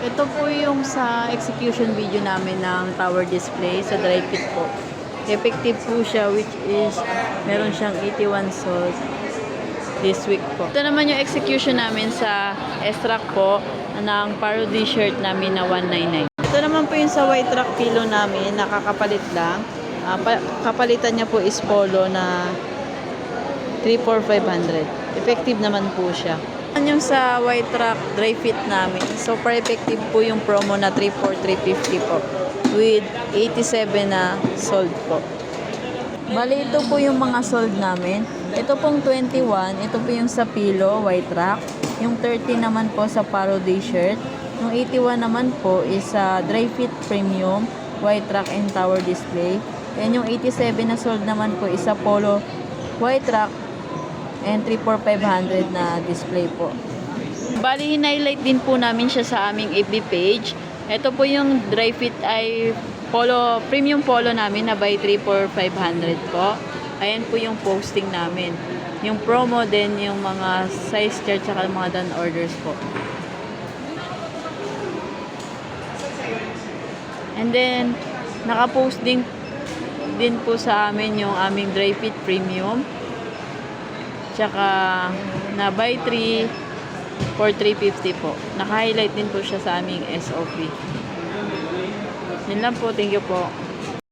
Ito po yung sa execution video namin ng tower display sa dry fit po. Effective po siya, which is meron siyang 81 sold this week po. Ito naman yung execution namin sa S-Track po ng parody shirt namin na 199. Ito naman po yung sa white track pilo namin, nakakapalit lang. Kapalitan niya po is polo na 34500. Effective naman po siya. Yung sa white track dry fit namin, super effective po yung promo na 34350 po with 87 na sold po. Bali, ito po yung mga sold namin. Ito pong 21, ito po yung sa pilo white track. Yung 30 naman po sa parody shirt. Yung 81 naman po is sa dry fit premium white track and tower display. And yung 87 na sold naman po is sa polo white track and 34500 na display po. Bali, highlight din po namin siya sa aming FB page. Ito po yung dry fit ay polo, premium polo namin na by 34500 po. Ayan po yung posting namin. Yung promo din, yung mga size chart, saka mga done orders po. And then, nakapost din po sa amin yung aming dry fit premium. Tsaka na buy 3 for 350 po. Naka-highlight din po siya sa aming SOP. Yun lang po. Thank you po.